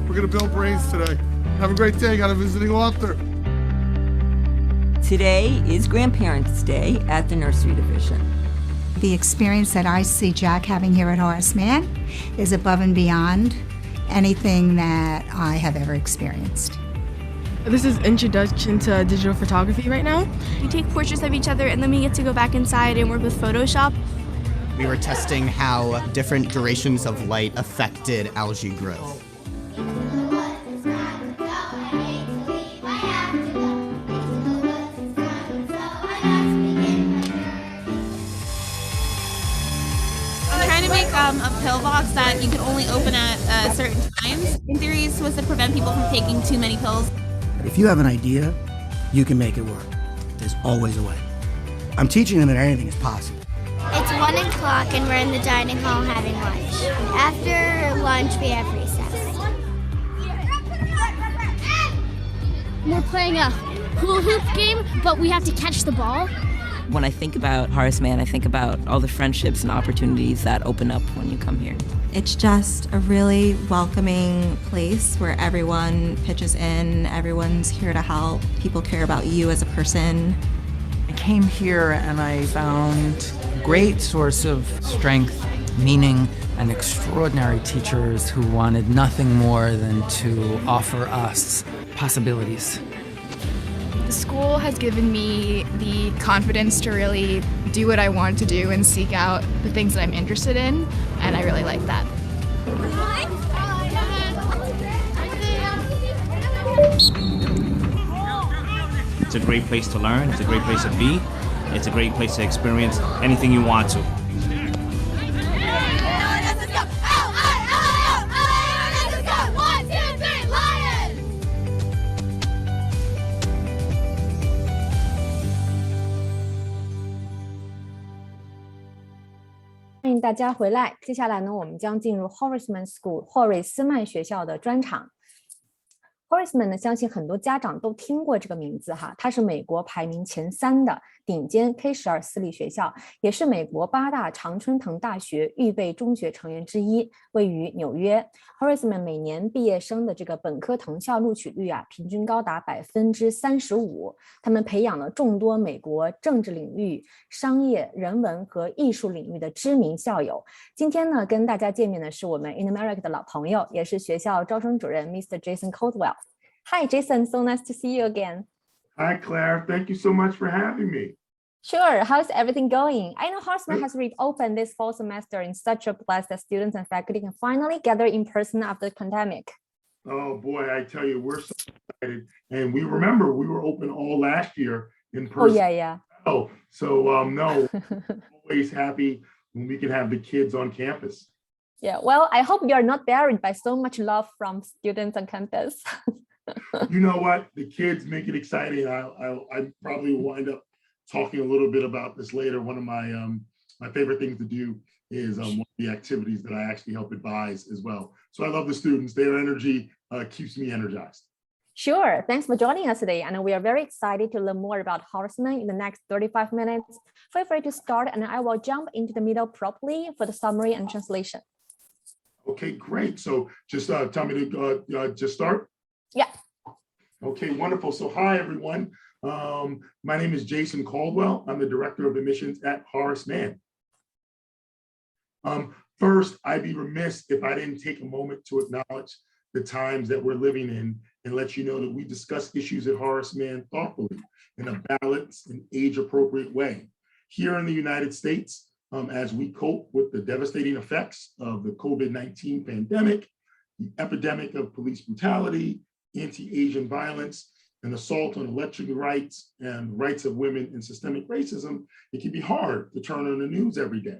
We're going to build brains today. Have a great day. Got a visiting author. Today is Grandparents' Day at the Nursery Division. The experience that I see Jack having here at Horace Mann is above and beyond anything that I have ever experienced. This is introduction to digital photography right now. We take portraits of each other and then we get to go back inside and work with Photoshop. We were testing how different durations of light affected algae growth. A pillbox that you could only open at certain times. In theory, it's supposed to prevent people from taking too many pills. If you have an idea, you can make it work. There's always a way. I'm teaching them that anything is possible. It's 1 o'clock and we're in the dining hall having lunch. After lunch, we have recess. We're playing a hula hoop game, but we have to catch the ball. When I think about Horace Mann, I think about all the friendships and opportunities that open up when you come here. It's just a really welcoming place where everyone pitches in, everyone's here to help, people care about you as a person. I came here and I found a great source of strength, meaning, and extraordinary teachers who wanted nothing more than to offer us possibilities. The school has given me the confidence to really do what I want to do and seek out the things that I'm interested in, and I really like that. It's a great place to learn, it's a great place to be, it's a great place to experience anything you want to.欢迎大家回来。接下来呢，我们将进入 Horace Mann School 霍瑞斯曼学校的专场。Horace Mann 呢，相信很多家长都听过这个名字哈，它是美国排名前3的顶尖 K-12 私立学校，也是美国8大常春藤大学预备中学成员之一，位于纽约。Horace Mann 每年毕业生的这个本科藤校录取率啊，平均高达35%。他们培养了众多美国政治领域、商业、人文和艺术领域的知名校友。今天呢，跟大家见面的是我们 InAmerica 的老朋友，也是学校招生主任 Mr. Jason Caldwell。Hi, Jason. So nice to see you again. Hi, Claire. Thank you so much for having me. Sure. How's everything going? I know Horace Mann has reopened this fall semester in such a place that students and faculty can finally gather in person after the pandemic. Oh, boy, I tell you, we're so excited. And we remember we were open all last year in person. Oh, yeah. Oh, so no, always happy when we can have the kids on campus. Yeah, well, I hope you're not buried by so much love from students on campus. You know what? The kids make it exciting. I probably will wind up talking a little bit about this later. One of my favorite things to do is one of the activities that I actually help advise as well. So I love the students. Their energy keeps me energized. Sure. Thanks for joining us today. And we are very excited to learn more about Horace Mann in the next 35 minutes. Feel free to start and I will jump into the middle properly for the summary and translation. Okay, great. So just tell me to just start. Yeah. Okay, wonderful. So hi, everyone. My name is Jason Caldwell. I'm the Director of Admissions at Horace Mann. First, I'd be remiss if I didn't take a moment to acknowledge the times that we're living in and let you know that we discuss issues at Horace Mann thoughtfully in a balanced and age-appropriate way. Here in the United States, as we cope with the devastating effects of the COVID-19 pandemic, the epidemic of police brutality, anti-Asian violence, and assault on election rights and rights of women and systemic racism, it can be hard to turn on the news every day.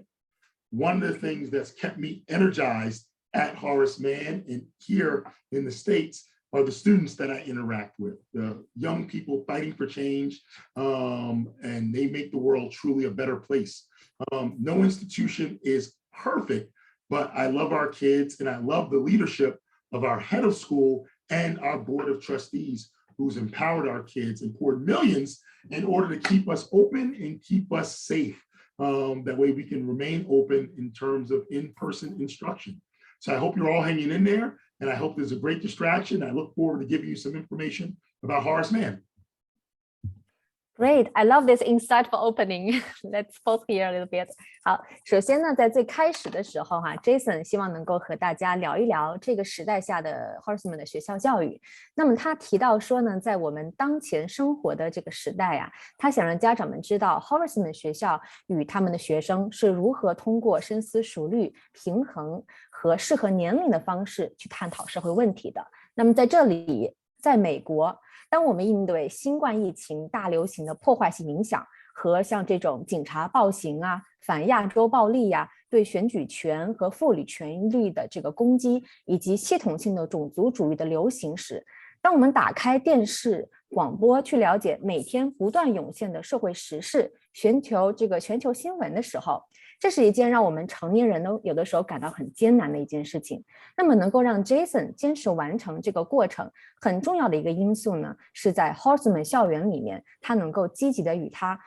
One of the things that's kept me energized at Horace Mann and here in the States are the students that I interact with, the young people fighting for change, and they make the world truly a better place. No institution is perfect, but I love our kids and I love the leadership of our head of school and our board of trustees who's empowered our kids and poured millions in order to keep us open and keep us safe. That way we can remain open in terms of in-person instruction. So I hope you're all hanging in there and I hope there's a great distraction. I look forward to giving you some information about Horace Mann. Great, I love this insightful opening. Let's pause here a little bit. 好，首先呢，在最开始的时候Jason 希望能够和大家聊一聊这个时代下的 Horace Mann 的学校教育。那么他提到说呢，在我们当前生活的这个时代他想让家长们知道 Horace Mann 学校与他们的学生是如何通过深思熟虑、平衡和适合年龄的方式去探讨社会问题的。那么在这里，在美国，当我们应对新冠疫情大流行的破坏性影响和像这种警察暴行反亚洲暴力对选举权和妇女权利的这个攻击，以及系统性的种族主义的流行时，当我们打开电视、广播去了解每天不断涌现的社会时事、全球新闻的时候，这是一件让我们成年人有的时候感到很艰难的一件事情。那么能够让 Jason 坚持完成这个过程，很重要的一个因素呢，是在 Horace Mann 校园里面，他能够积极的与他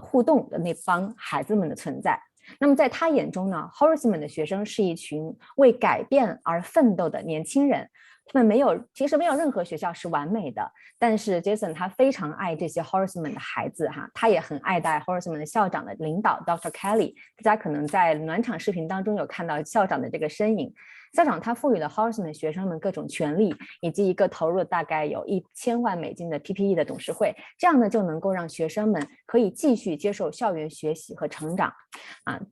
互动的那帮孩子们的存在。那么在他眼中呢 ，Horace Mann 的学生是一群为改变而奋斗的年轻人。他们其实没有任何学校是完美的，但是 Jason 他非常爱这些 Horace Mann 的孩子他也很爱戴 Horace Mann 的校长的领导 Dr. Kelly， 大家可能在暖场视频当中有看到校长的这个身影。校长他赋予了 Horace Mann 学生们各种权利，以及一个投入大概有1000万美金的 PPE 的董事会，这样呢就能够让学生们可以继续接受校园学习和成长。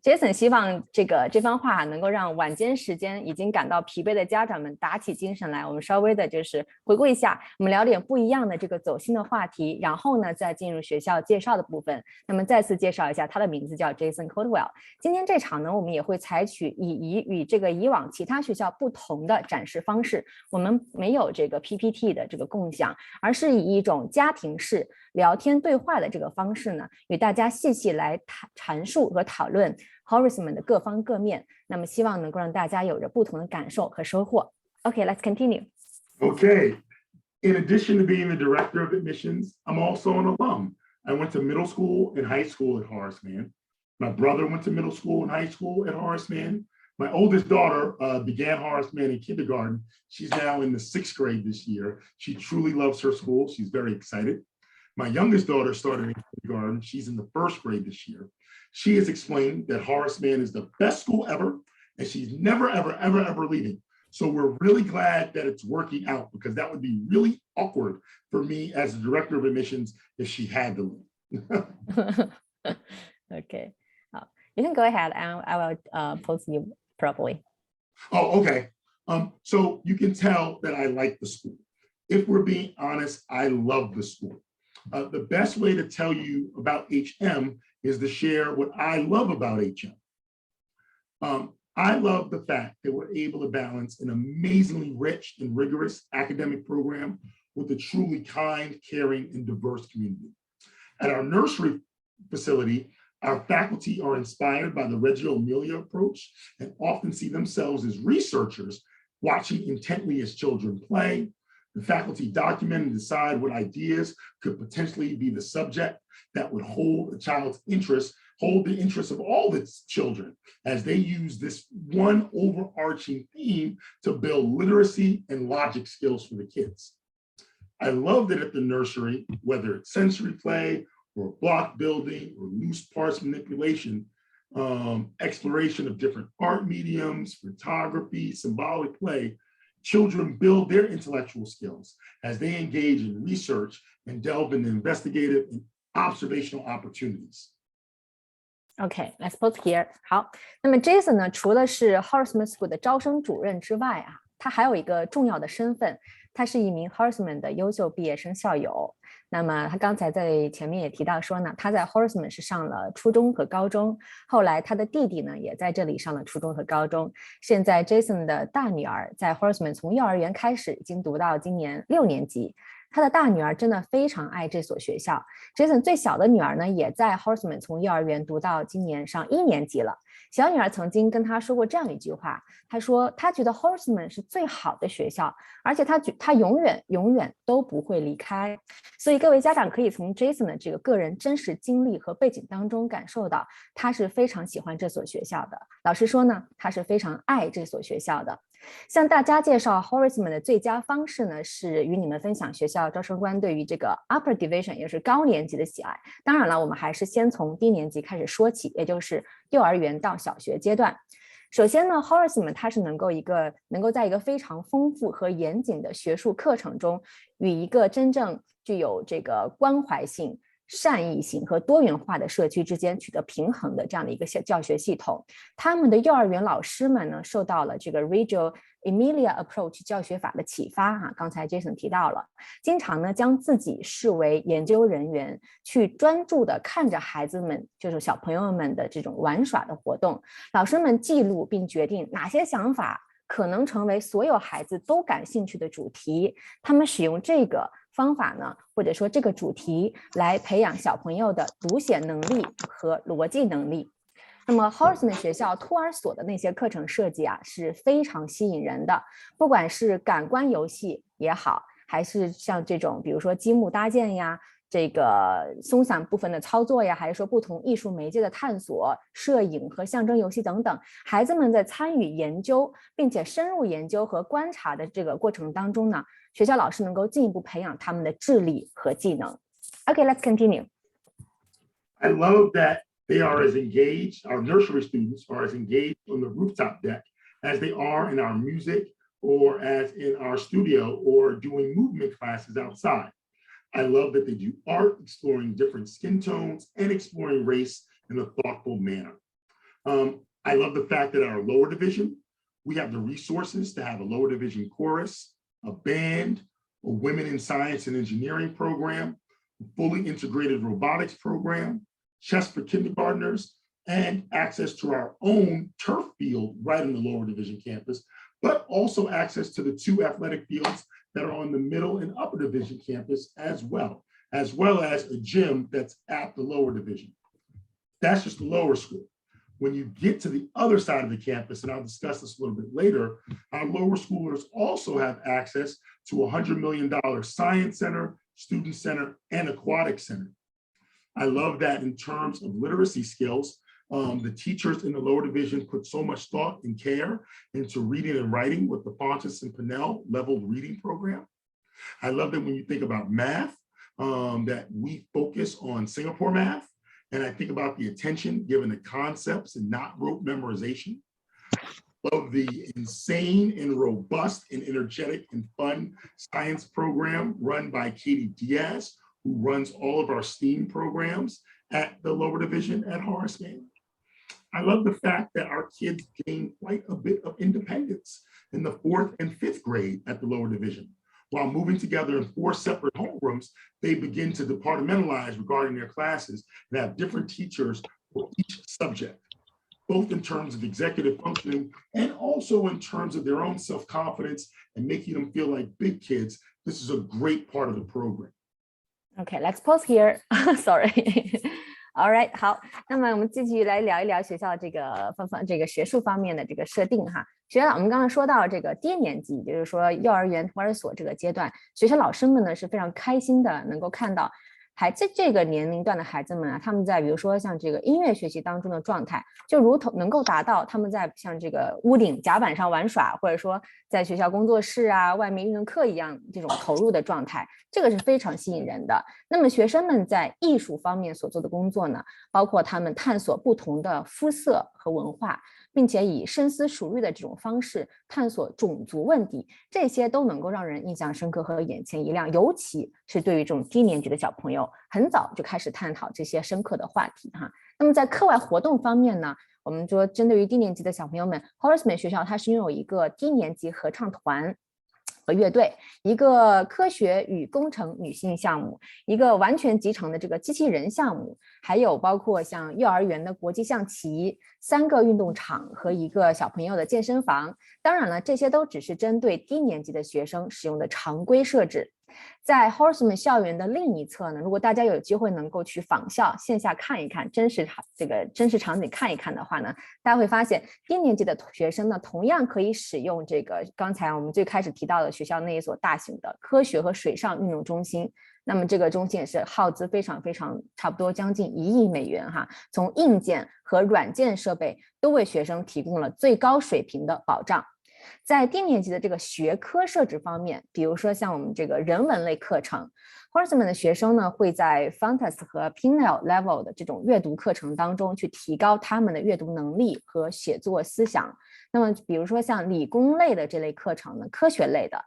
Jason 希望这番话能够让晚间时间已经感到疲惫的家长们打起精神来。我们稍微的就是回顾一下，我们聊点不一样的这个走心的话题，然后呢再进入学校介绍的部分。那么再次介绍一下，他的名字叫 Jason Caldwell。今天这场呢，我们也会采取与以往其他学校不同的展示方式，我们没有这个 PPT 的这个共享，而是以一种家庭式聊天对话的这个方式呢，与大家细细来阐述和讨论 Horace Mann 的各方各面。那么希望能够让大家有着不同的感受和收获。Okay, let's continue. Okay. In addition to being the director of admissions, I'm also an alum. I went to middle school and high school at Horace Mann. My brother went to middle school and high school at Horace Mann. My oldest daughter began Horace Mann in kindergarten. She's now in the 6th grade this year. She truly loves her school. She's very excited. My youngest daughter started in kindergarten. She's in the 1st grade this year. She has explained that Horace Mann is the best school ever, and she's never, ever, ever, ever leaving. So we're really glad that it's working out, because that would be really awkward for me as the director of admissions if she had to leave. Okay, you can go ahead and I will pose you properly. Oh, okay. So you can tell that I like the school. If we're being honest, I love the school. The best way to tell you about HM is to share what I love about HM. I love the fact that we're able to balance an amazingly rich and rigorous academic program with a truly kind, caring, and diverse community. At our nursery facility, our faculty are inspired by the Reggio Emilia approach and often see themselves as researchers, watching intently as children play. The faculty document and decide what ideas could potentially be the subject that would hold a child's interest, hold the interest of all its children, as they use this one overarching theme to build literacy and logic skills for the kids. I love that at the nursery, whether it's sensory play or block building or loose parts manipulation, exploration of different art mediums, photography, symbolic play, children build their intellectual skills as they engage in research and delve into investigative and observational opportunities. Okay, let's pause here. 好，那么 Jason 呢，除了是 Horace Mann School 的招生主任之外他还有一个重要的身份，他是一名 Horace Mann 的优秀毕业生校友。那么他刚才在前面也提到说呢，他在 Horace Mann 是上了初中和高中，后来他的弟弟呢也在这里上了初中和高中。现在 Jason 的大女儿在 Horace Mann 从幼儿园开始，已经读到今年6年级。他的大女儿真的非常爱这所学校。Jason 最小的女儿呢，也在 Horace Mann 从幼儿园读到今年上1年级了。小女儿曾经跟他说过这样一句话，她说她觉得 Horace Mann 是最好的学校，而且她永远都不会离开。所以各位家长可以从 Jason 的这个个人真实经历和背景当中感受到，他是非常喜欢这所学校的。老实说呢，他是非常爱这所学校的。向大家介绍 Horace Mann 的最佳方式呢，是与你们分享学校招生官对于这个 Upper Division， 也就是高年级的喜爱。当然了，我们还是先从低年级开始说起，也就是幼儿园到小学阶段。首先呢 ，Horace Mann 他是能够在一个非常丰富和严谨的学术课程中，与一个真正具有这个关怀性、善意性和多元化的社区之间取得平衡的这样的一个教学系统。他们的幼儿园老师们呢，受到了这个 InAmerica Approach 教学法的启发哈，刚才 Jason 提到了，经常呢将自己视为研究人员，去专注的看着孩子们，就是小朋友们的这种玩耍的活动，老师们记录并决定哪些想法可能成为所有孩子都感兴趣的主题，他们使用这个方法呢，或者说这个主题来培养小朋友的读写能力和逻辑能力。那么 Horace Mann 学校托儿所的那些课程设计啊，是非常吸引人的，不管是感官游戏也好，还是像这种比如说积木搭建呀，这个松散部分的操作呀，还是说不同艺术媒介的探索、摄影和象征游戏等等，孩子们在参与研究并且深入研究和观察的这个过程当中呢，学校老师能够进一步培养他们的智力和技能。Okay, let's continue. I love that they are as engaged, our nursery students are as engaged on the rooftop deck as they are in our music or as in our studio or doing movement classes outside. I love that they do art, exploring different skin tones and exploring race in a thoughtful manner. I love the fact that our lower division, we have the resources to have a lower division chorus, a band, a women in science and engineering program, a fully integrated robotics program, chess for kindergartners, and access to our own turf field right in the lower division campus, but also access to the 2 athletic fields that are on the middle and upper division campus as well as a gym that's at the lower division. That's just the lower school. When you get to the other side of the campus, and I'll discuss this a little bit later, our lower schoolers also have access to a $100 million science center, student center, and aquatic center. I love that in terms of literacy skills, the teachers in the lower division put so much thought and care into reading and writing with the Pontus and Pinnell leveled reading program. I love that when you think about math, that we focus on Singapore math. And I think about the attention given to concepts and not rote memorization. Love the insane and robust and energetic and fun science program run by Katie Diaz, who runs all of our STEAM programs at the lower division at Horace Mann. I love the fact that our kids gain quite a bit of independence in the 4th and 5th grade at the lower division. While moving together in 4 separate homerooms, they begin to departmentalize regarding their classes and have different teachers for each subject, both in terms of executive functioning and also in terms of their own self-confidence and making them feel like big kids. This is a great part of the program. Okay, let's pause here. Sorry. All right, 好，那么我们继续来聊一聊学校这个学术方面的这个设定哈。学校我们刚刚说到这个低年级，也就是说幼儿园托儿所这个阶段，学校老师们呢是非常开心的，能够看到这个年龄段的孩子们啊，他们在比如说像这个音乐学习当中的状态，就如同能够达到他们在像这个屋顶甲板上玩耍，或者说在学校工作室啊、外面运动课一样这种投入的状态，这个是非常吸引人的。那么学生们在艺术方面所做的工作呢，包括他们探索不同的肤色和文化，并且以深思熟虑的这种方式探索种族问题，这些都能够让人印象深刻和眼前一亮，尤其是对于这种低年级的小朋友，很早就开始探讨这些深刻的话题哈。那么在课外活动方面呢，我们说针对于低年级的小朋友们 ，Horace Mann 学校它是拥有一个低年级合唱团和乐队，一个科学与工程女性项目，一个完全集成的这个机器人项目，还有包括像幼儿园的国际象棋、3个运动场和一个小朋友的健身房。当然了，这些都只是针对低年级的学生使用的常规设置。在 Horace Mann 校园的另一侧呢，如果大家有机会能够去访校线下看一看，真实场景看一看的话呢，大家会发现低年级的学生呢，同样可以使用这个刚才我们最开始提到的学校那一所大型的科学和水上运动中心。那么这个中心也是耗资非常差不多将近1亿美元哈，从硬件和软件设备都为学生提供了最高水平的保障。在低年级的这个学科设置方面，比如说像我们这个人文类课程 ，Horace Mann 的学生呢会在 Fantas 和 Pinel Level 的这种阅读课程当中去提高他们的阅读能力和写作思想。那么比如说像理工类的这类课程呢，科学类的。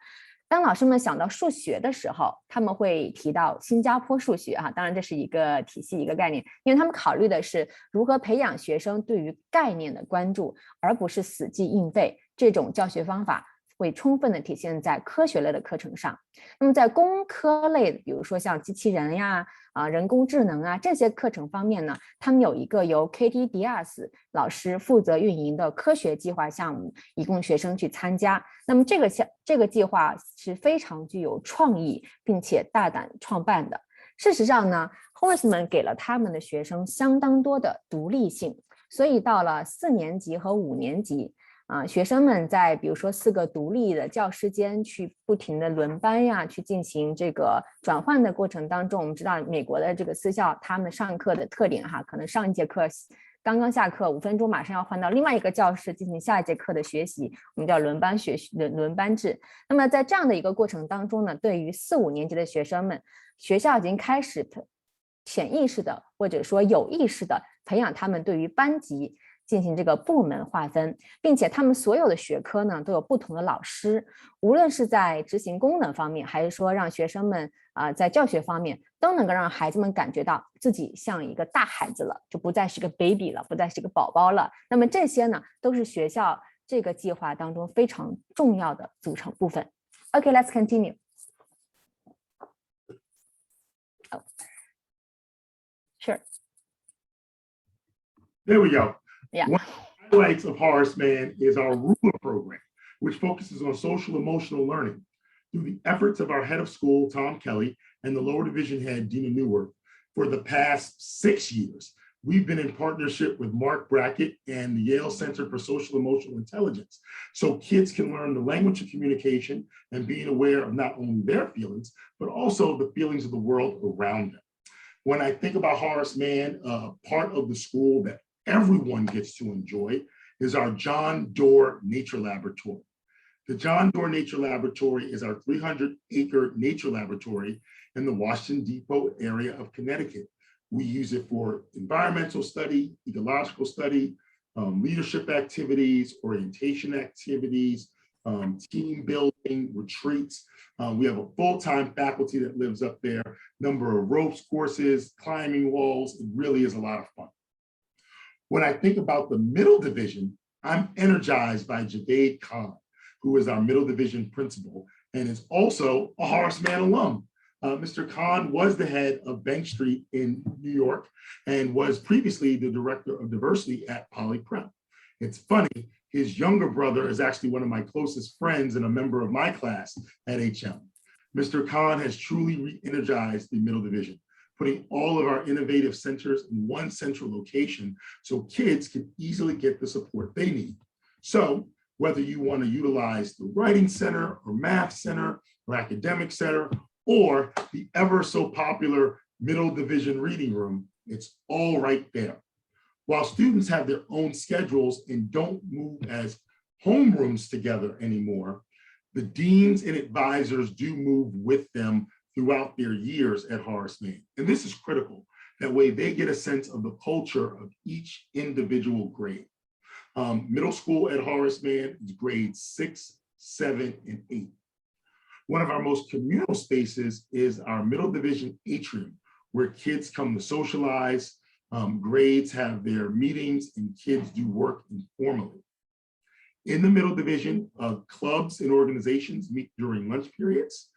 当老师们想到数学的时候，他们会提到新加坡数学当然这是一个体系一个概念，因为他们考虑的是如何培养学生对于概念的关注，而不是死记硬背。这种教学方法会充分的体现在科学类的课程上。那么在工科类，比如说像机器人呀、人工智能啊这些课程方面呢，他们有一个由 KT Diaz 老师负责运营的科学计划项目，以供学生去参加。那么这个计划是非常具有创意，并且大胆创办的。事实上呢 ，Horace Mann 给了他们的学生相当多的独立性，所以到了4年级和5年级。学生们在比如说4个独立的教室间去不停的轮班呀，去进行这个转换的过程当中，我们知道美国的这个私校他们上课的特点可能上一节课刚刚下课5分钟，马上要换到另外一个教室进行下一节课的学习，我们叫轮班制。那么在这样的一个过程当中呢，对于4、5年级的学生们，学校已经开始潜意识的或者说有意识的培养他们对于班级进行这个部门划分，并且他们所有的学科呢都有不同的老师，无论是在执行功能方面，还是说让学生们在教学方面，都能够让孩子们感觉到自己像一个大孩子了，就不再是个 baby 了，不再是个宝宝了。那么这些呢，都是学校这个计划当中非常重要的组成部分。Okay, let's continue. Oh. Sure. There we go. Yeah. One of the highlights of Horace Mann is our Ruler program, which focuses on social emotional learning. Through the efforts of our head of school, Tom Kelly, and the lower division head, Dina Newworth, for the past 6 years, we've been in partnership with Mark Brackett and the Yale Center for Social Emotional Intelligence, so kids can learn the language of communication and being aware of not only their feelings, but also the feelings of the world around them. When I think about Horace Mann, part of the school that everyone gets to enjoy is our John Doerr Nature Laboratory. The John Doerr Nature Laboratory is our 300-acre nature laboratory in the Washington Depot area of Connecticut. We use it for environmental study, ecological study, leadership activities, orientation activities, team building, retreats. We have a full-time faculty that lives up there, number of ropes courses, climbing walls. It really is a lot of fun. When I think about the middle division, I'm energized by Javaid Khan, who is our middle division principal and is also a Horace Mann alum. Mr. Khan was the head of Bank Street in New York and was previously the director of diversity at Poly Prep. It's funny, his younger brother is actually one of my closest friends and a member of my class at HM. Mr. Khan has truly re-energized the middle division, putting all of our innovative centers in one central location so kids can easily get the support they need. So whether you want to utilize the writing center or math center or academic center or the ever so popular middle division reading room, it's all right there. While students have their own schedules and don't move as homerooms together anymore, the deans and advisors do move with them throughout their years at Horace Mann. And this is critical. That way they get a sense of the culture of each individual grade. Middle school at Horace Mann is grades 6, 7, and 8. One of our most communal spaces is our middle division atrium, where kids come to socialize, grades have their meetings, and kids do work informally. In the middle division, clubs and organizations meet during lunch periods.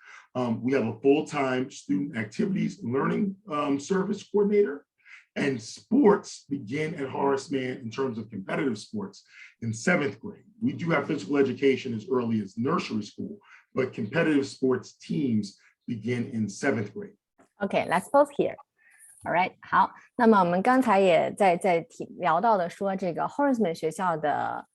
We have a full-time student activities and learning service coordinator, and sports begin at Horace Mann in terms of competitive sports in 7th grade. We do have physical education as early as nursery school, but competitive sports teams begin in 7th grade. Okay, let's pause here. All right, 好，那么我们刚才也在聊到的说，这个 Horace Mann 学校的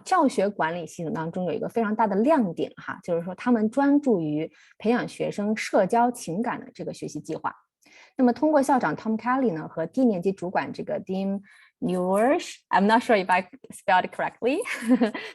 教学管理系统当中有一个非常大的亮点哈，就是说他们专注于培养学生社交情感的这个学习计划。那么通过校长 Tom Kelly 呢和低年级主管这个 Dean I'm not sure if I spelled it correctly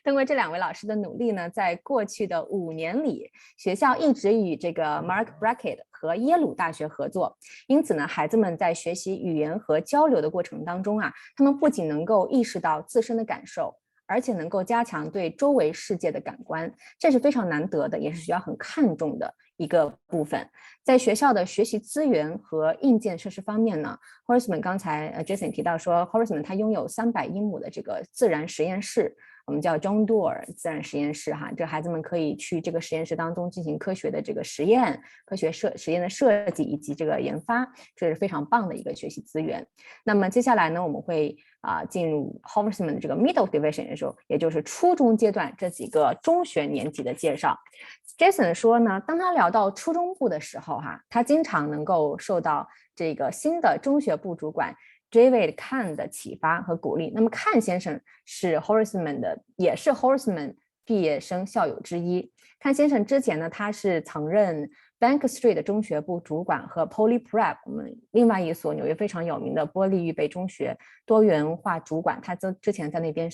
通过这2位老师的努力呢，在过去的5年里，学校一直与这个 Mark Brackett 和耶鲁大学合作，因此呢，孩子们在学习语言和交流的过程当中啊，他们不仅能够意识到自身的感受，而且能够加强对周围世界的感官，这是非常难得的，也是学校很看重的一个部分。在学校的学习资源和硬件设施方面呢， Horace Mann 刚才Jason 提到说 Horace Mann 他拥有300英亩的这个自然实验室，我们叫 John Doerr 自然实验室哈，这孩子们可以去这个实验室当中进行科学的这个实验、科学实验的设计以及这个研发，这是非常棒的一个学习资源。那么接下来呢，我们会进入 Horace Mann 的这个 Middle Division 的时候，也就是初中阶段这几个中学年级的介绍。Jason 说呢，当他聊到初中部的时候他经常能够受到这个新的中学部主管 David Kahn 的启发和鼓励。那么 Kahn 先生是 Horace Mann 的，也是 Horace Mann 毕业生校友之一。Kahn 先生之前呢，他是曾任 Bank Street 中学部主管和 Poly Prep 我们另外一所纽约非常有名的波利预备中学多元化主管，他之前在那边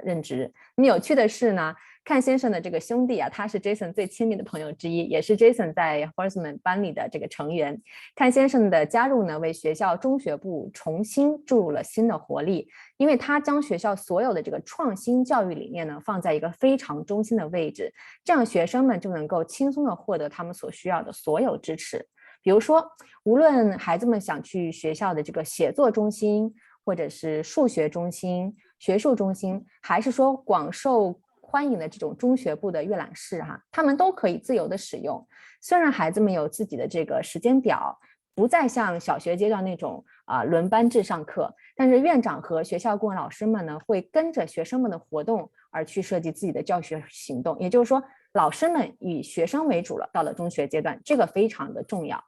任职。那么有趣的是呢，Kahn 先生的这个兄弟他是 Jason 最亲密的朋友之一，也是 Jason 在 Horace Mann 班里的这个成员。Kahn 先生的加入呢，为学校中学部重新注入了新的活力，因为他将学校所有的这个创新教育理念呢，放在一个非常中心的位置，这样学生们就能够轻松的获得他们所需要的所有支持。比如说，无论孩子们想去学校的这个写作中心，或者是数学中心、学术中心，还是说广受欢迎的这种中学部的阅览室他们都可以自由的使用。虽然孩子们有自己的这个时间表，不再像小学阶段那种轮班制上课，但是院长和学校顾问老师们呢，会跟着学生们的活动而去设计自己的教学行动。也就是说，老师们以学生为主了，到了中学阶段，这个非常的重要。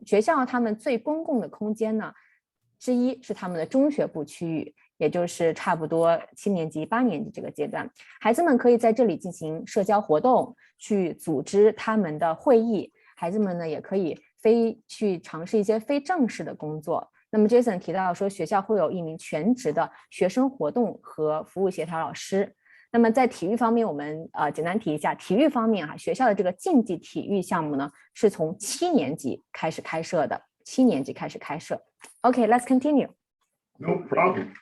学校他们最公共的空间呢之一是他们的中学部区域，也就是差不多7年级、8年级这个阶段，孩子们可以在这里进行社交活动，去组织他们的会议。孩子们呢，也可以去尝试一些非正式的工作。那么 Jason 提到说，学校会有1名全职的学生活动和服务协调老师。那么在体育方面，我们简单提一下，体育方面学校的这个竞技体育项目呢，是从7年级开始开设的。7年级开始开设。Okay, let's continue. No problem.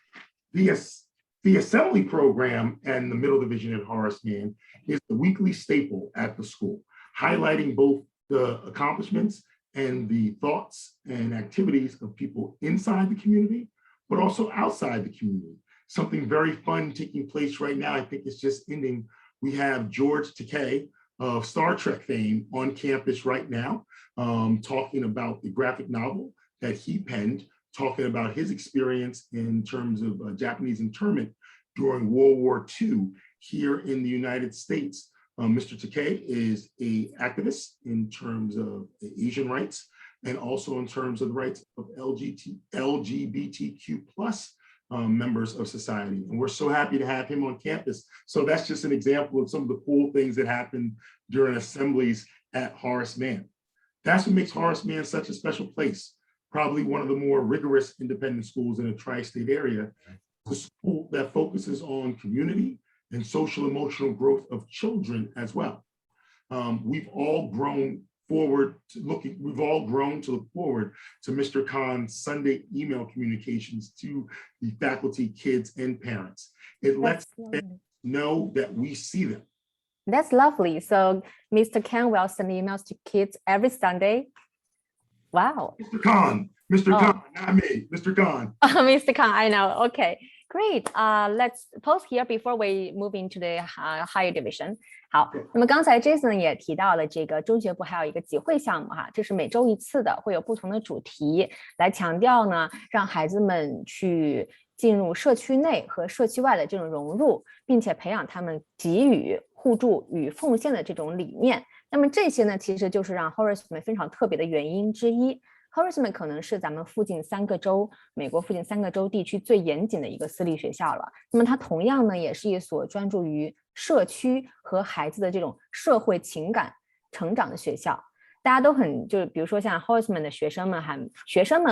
The assembly program and the middle division at Horace Mann is the weekly staple at the school, highlighting both the accomplishments and the thoughts and activities of people inside the community, but also outside the community. Something very fun taking place right now. I think it's just ending. We have George Takei of Star Trek fame on campus right now, talking about the graphic novel that he penned, talking about his experience in terms of Japanese internment during World War II here in the United States. Mr. Takei is an activist in terms of Asian rights and also in terms of the rights of LGBTQ plus members of society. And we're so happy to have him on campus. So that's just an example of some of the cool things that happen during assemblies at Horace Mann. That's what makes Horace Mann such a special place. Probably one of the more rigorous independent schools in the tri-state area. The school that focuses on community and social emotional growth of children as well. We've all grown to look forward to Mr. Khan's Sunday email communications to the faculty, kids, and parents. It lets them know that we see them. That's lovely. So Mr. Khan will send emails to kids every Sunday. Wow. Mr. Khan, not me, Mr. Khan. Mr. Khan, I know. Okay, great. Let's pause here before we move into the higher division. 好，那么刚才 Jason 也提到了这个中学部还有一个集会项目这是每周1次的，会有不同的主题来强调呢，让孩子们去进入社区内和社区外的这种融入，并且培养他们给予、互助与奉献的这种理念。那么这些呢，其实就是让 Horace Mann 非常特别的原因之一。Horace Mann 可能是咱们美国附近3个州地区最严谨的一个私立学校了。那么它同样呢，也是一所专注于社区和孩子的这种社会情感成长的学校。大家都很就比如说像 Horace 们的学生们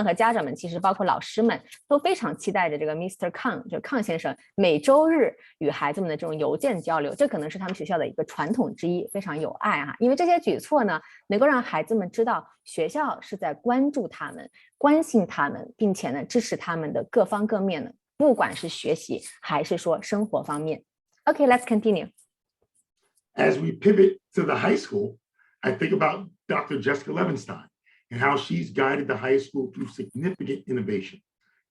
和家长们，其实包括老师们都非常期待着这个 Mr. Kang 就康先生每周日与孩子们的这种邮件交流，这可能是他们学校的一个传统之一，非常有爱哈。因为这些举措呢，能够让孩子们知道学校是在关注他们、关心他们，并且呢支持他们的各方各面的，不管是学习还是说生活方面。Okay, let's continue. As we pivot to the high school, I think about Dr. Jessica Levenstein and how she's guided the high school through significant innovation.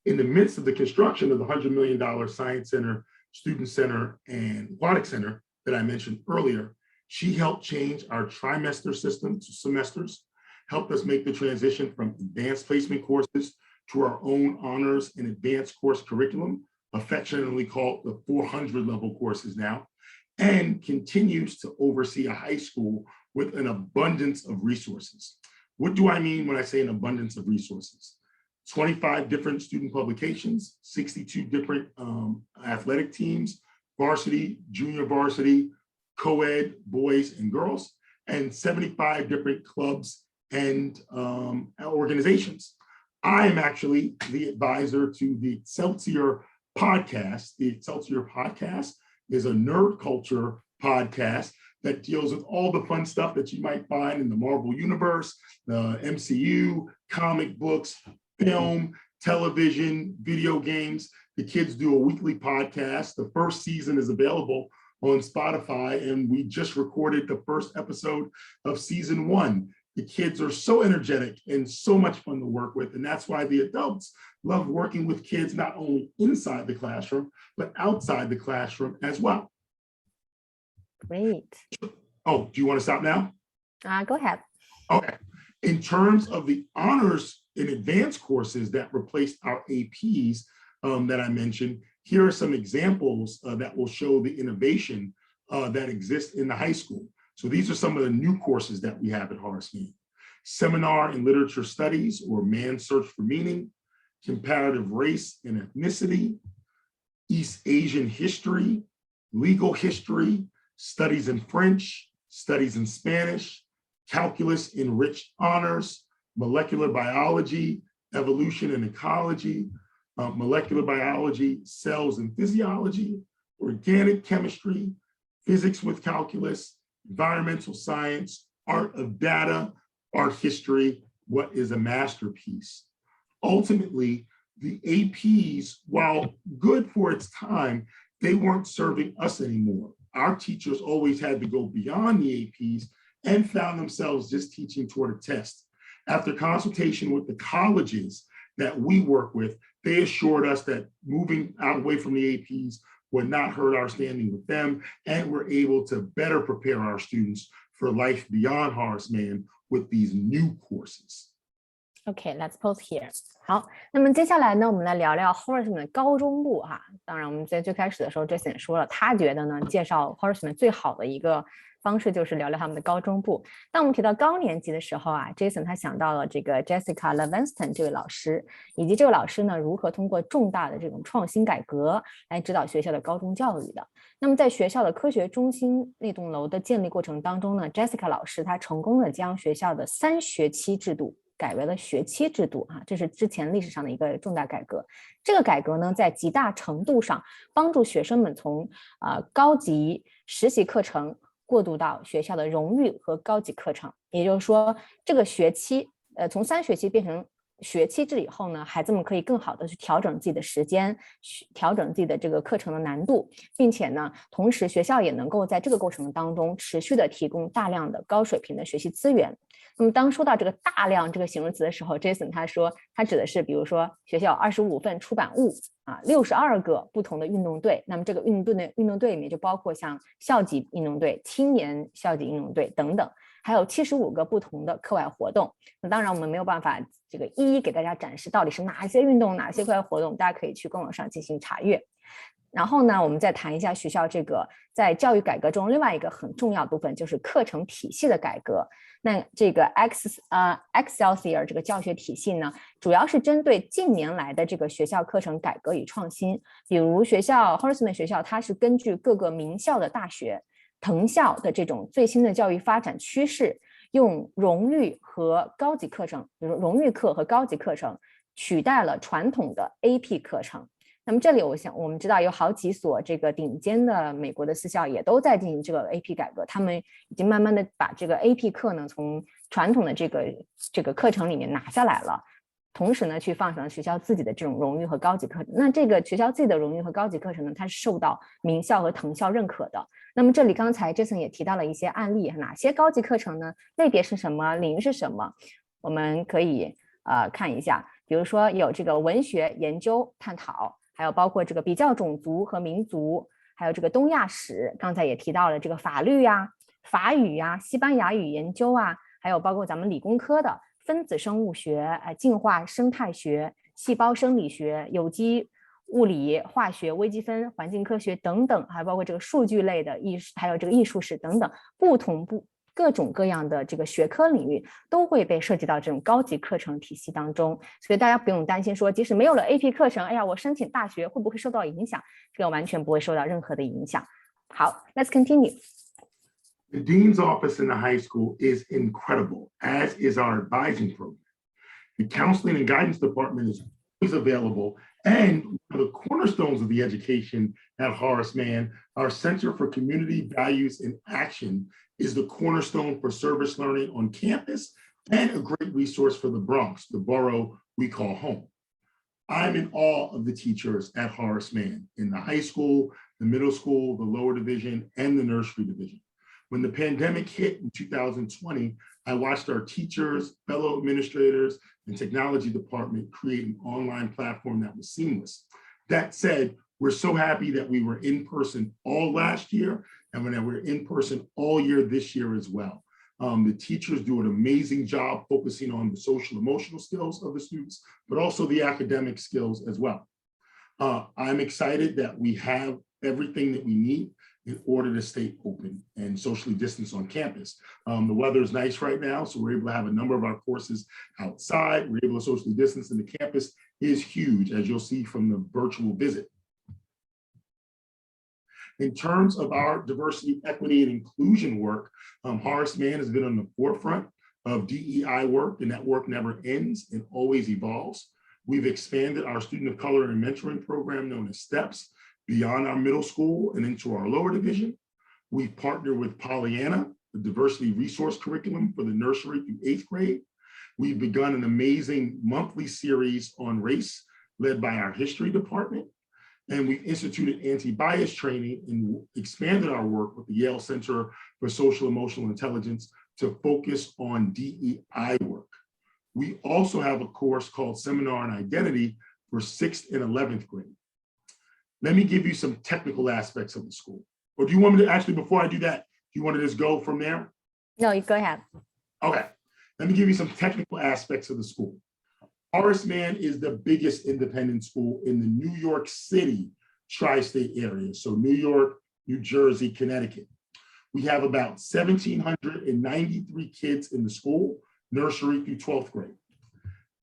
In the midst of the construction of the $100 million Science Center, Student Center, and Aquatic Center that I mentioned earlier, she helped change our trimester system to semesters, helped us make the transition from advanced placement courses to our own honors and advanced course curriculum, affectionately called the 400 level courses now, and continues to oversee a high school with an abundance of resources. What do I mean when I say an abundance of resources? 25 different student publications, 62 different athletic teams, varsity, junior varsity, co-ed, boys and girls, and 75 different clubs and organizations. I am actually the advisor to the Excelsior podcast. The Excelsior podcast is a nerd culture podcast that deals with all the fun stuff that you might find in the Marvel Universe, the MCU, comic books, film, television, video games. The kids do a weekly podcast. The first season is available on Spotify, and we just recorded the first episode of season 1. The kids are so energetic and so much fun to work with, and that's why the adults love working with kids not only inside the classroom, but outside the classroom as well. Great. Oh, do you want to stop now? Go ahead. Okay. In terms of the honors and advanced courses that replaced our APs that I mentioned, here are some examples that will show the innovation that exists in the high school. So these are some of the new courses that we have at Horace Mann. Seminar in Literature Studies, or Mann Search for Meaning, Comparative Race and Ethnicity, East Asian History, Legal History, Studies in French, Studies in Spanish, Calculus Enriched Honors, Molecular Biology, Evolution and Ecology, Molecular Biology, Cells and Physiology, Organic Chemistry, Physics with Calculus, Environmental Science, Art of Data, Art History, What is a Masterpiece? Ultimately, the APs, while good for its time, they weren't serving us anymore. Our teachers always had to go beyond the APs and found themselves just teaching toward a test. After consultation with the colleges that we work with, they assured us that moving away from the APs would not hurt our standing with them, and we're able to better prepare our students for life beyond Horace Mann with these new courses. Okay, let's pause here. 好，那么接下来呢，我们来聊聊 Horace Mann 的高中部哈。当然，我们在最开始的时候 ，Jason 说了，他觉得呢，介绍 Horace Mann 最好的一个方式就是聊聊他们的高中部。当我们提到高年级的时候啊 ，Jason 他想到了这个 Jessica Levenstein 这位老师，以及这个老师呢，如何通过重大的这种创新改革来指导学校的高中教育的。那么在学校的科学中心那栋楼的建立过程当中呢 ，Jessica 老师他成功的将学校的3学期制度改为了学期制度啊，这是之前历史上的一个重大改革。这个改革呢，在极大程度上帮助学生们从高级实习课程过渡到学校的荣誉和高级课程。也就是说，这个学期从3学期变成学期制以后呢，孩子们可以更好的去调整自己的时间，调整自己的这个课程的难度，并且呢，同时学校也能够在这个过程当中持续的提供大量的高水平的学习资源。那么当说到这个大量这个形容词的时候 ，Jason 他说，他指的是比如说学校25份出版物啊，62个不同的运动队。那么这个运动队里面就包括像校级运动队、青年校级运动队等等，还有75个不同的课外活动。那当然我们没有办法这个一一给大家展示到底是哪些运动、哪些课外活动，大家可以去官网上进行查阅。然后呢，我们再谈一下学校这个在教育改革中另外一个很重要的部分，就是课程体系的改革。那这个 Excelsior 这个教学体系呢，主要是针对近年来的这个学校课程改革与创新。比如学校 Horace Mann 学校，它是根据各个名校的大学、藤校的这种最新的教育发展趋势，用荣誉和高级课程，比如荣誉课和高级课程取代了传统的 AP 课程。那么这里我们知道有好几所这个顶尖的美国的私校也都在进行这个 AP 改革，他们已经慢慢的把这个 AP 课呢从传统的这个课程里面拿下来了，同时呢去放上学校自己的这种荣誉和高级课程。那这个学校自己的荣誉和高级课程呢，它是受到名校和藤校认可的。那么这里刚才 Jason 也提到了一些案例，哪些高级课程呢？类别是什么？领域是什么？我们可以看一下，比如说有这个文学研究探讨，还有包括这个比较种族和民族，还有这个东亚史，刚才也提到了这个法律呀、法语呀、西班牙语研究啊，还有包括咱们理工科的分子生物学、进化生态学、细胞生理学、有机物理、化学、微积分、环境科学等等，还包括这个数据类的还有这个艺术史等等，各种各样的这个学科领域都会被涉及到这种高级课程体系当中。所以大家不用担心说，即使没有了 AP 课程，哎呀，我申请大学会不会受到影响？这个完全不会受到任何的影响。好 ，Let's continue. The Dean's office in the high school is incredible, as is our advising program. The counseling and guidance department is always available, and one of the cornerstones of the education at Horace Mann, our Center for Community Values and Action, is the cornerstone for service learning on campus and a great resource for the Bronx, the borough we call home. I'm in awe of the teachers at Horace Mann in the high school, the middle school, the lower division, and the nursery division. When the pandemic hit in 2020, I watched our teachers, fellow administrators, and technology department create an online platform that was seamless. That said, we're so happy that we were in person all last year and that we're in person all year this year as well. The teachers do an amazing job focusing on the social emotional skills of the students, but also the academic skills as well. I'm excited that we have everything that we need in order to stay open and socially distance on campus. The weather is nice right now, so we're able to have a number of our courses outside. We're able to socially distance, and the campus is huge, as you'll see from the virtual visit. In terms of our diversity, equity, and inclusion work, Horace Mann has been on the forefront of DEI work, and that work never ends and always evolves. We've expanded our student of color and mentoring program known as STEPS beyond our middle school and into our lower division. We've partnered with Pollyanna, the diversity resource curriculum for the nursery through 8th grade. We've begun an amazing monthly series on race led by our history department. And we've instituted anti-bias training and expanded our work with the Yale Center for Social Emotional Intelligence to focus on DEI work. We also have a course called Seminar on Identity for 6th and 11th grade. Let me give you some technical aspects of the school. Or do you want me to actually, before I do that, do you want to just go from there? No, you go ahead. Okay, let me give you some technical aspects of the school. Horace Mann is the biggest independent school in the New York City tri-state area. So New York, New Jersey, Connecticut. We have about 1,793 kids in the school, nursery through 12th grade.